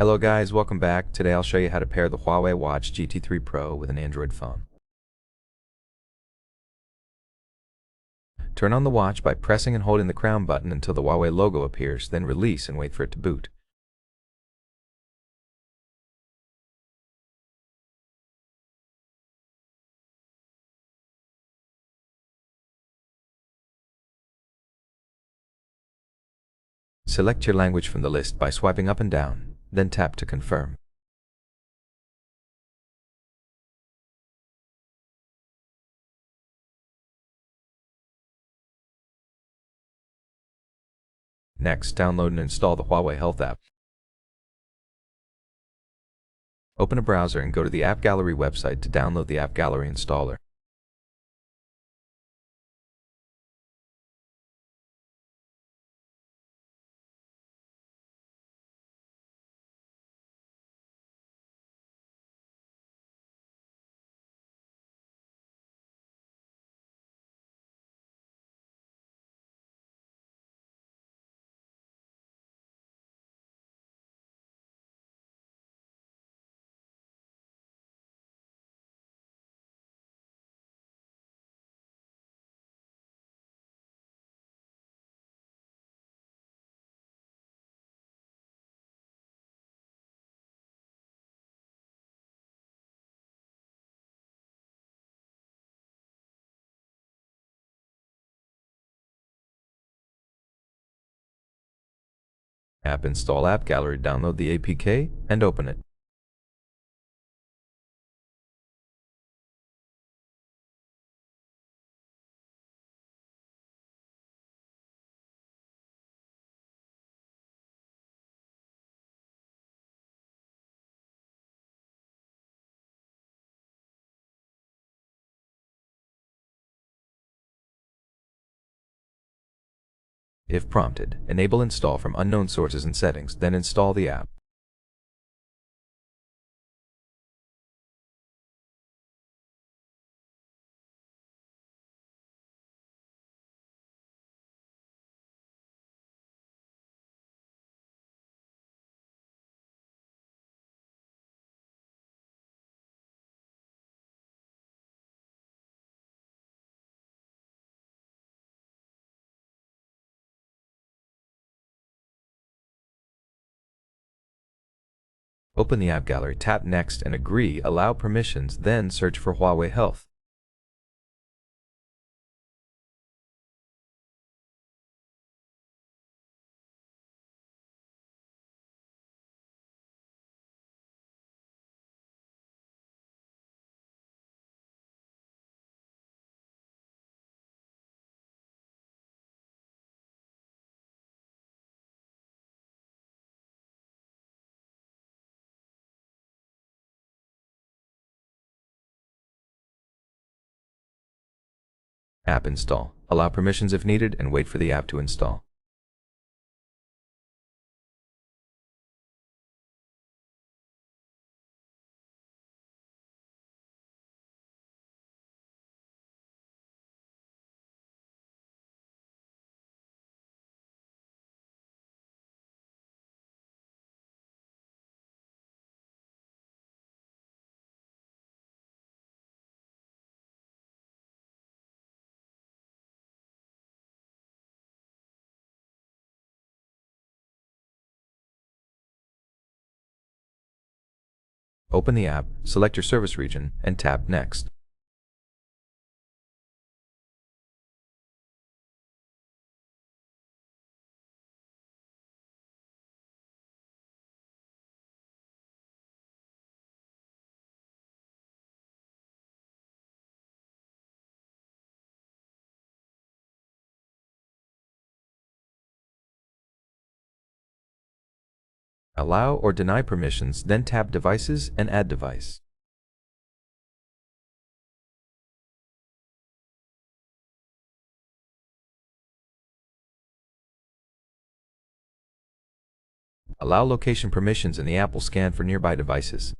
Hello guys, welcome back. Today I'll show you how to pair the HUAWEI Watch GT3 Pro with an Android phone. Turn on the watch by pressing and holding the crown button until the HUAWEI logo appears, then release and wait for it to boot. Select your language from the list by swiping up and down, then tap to confirm. Next, download and install the HUAWEI Health app. Open a browser and go to the App Gallery website to download the App Gallery installer. App Install App Gallery, download the APK, and open it. If prompted, enable install from unknown sources and settings, then install the app. Open the App Gallery, tap Next and agree, allow permissions, then search for HUAWEI Health. App install. Allow permissions if needed and wait for the app to install. Open the app, select your service region, and tap Next. Allow or deny permissions, then tap Devices and Add Device. Allow location permissions and the app will scan for nearby devices.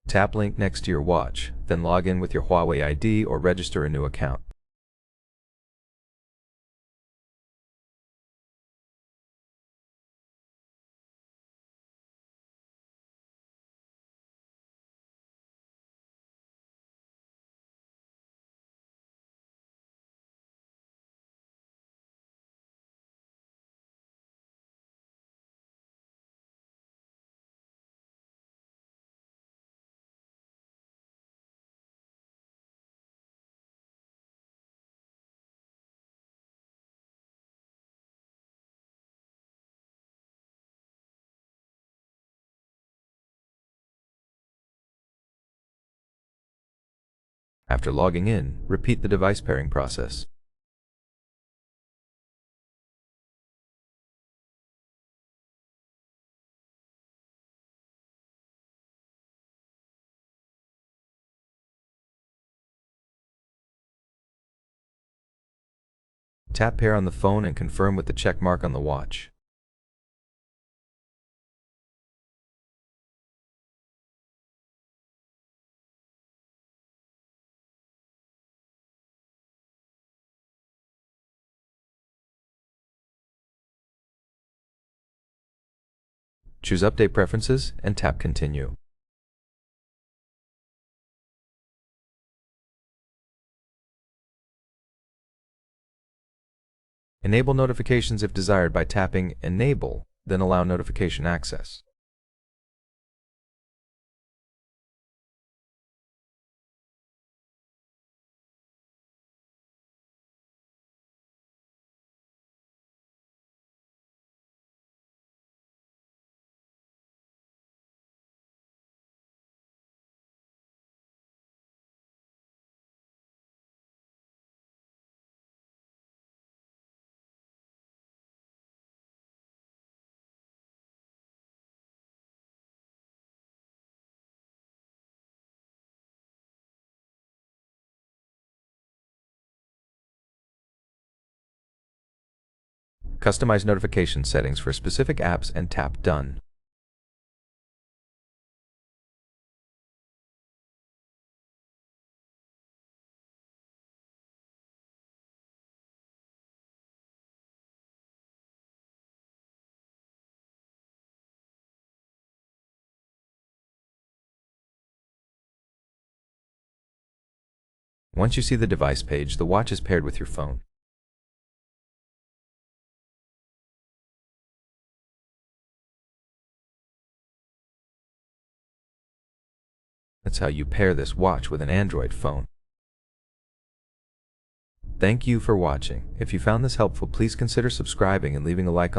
Tap Link next to your watch, then log in with your HUAWEI ID or register a new account. After logging in, repeat the device pairing process. Tap pair on the phone and confirm with the check mark on the watch. Choose Update Preferences and tap Continue. Enable notifications if desired by tapping Enable, then allow notification access. Customize notification settings for specific apps and tap Done. Once you see the device page, the watch is paired with your phone. That's how you pair this watch with an Android phone. Thank you for watching. If you found this helpful, please consider subscribing and leaving a like on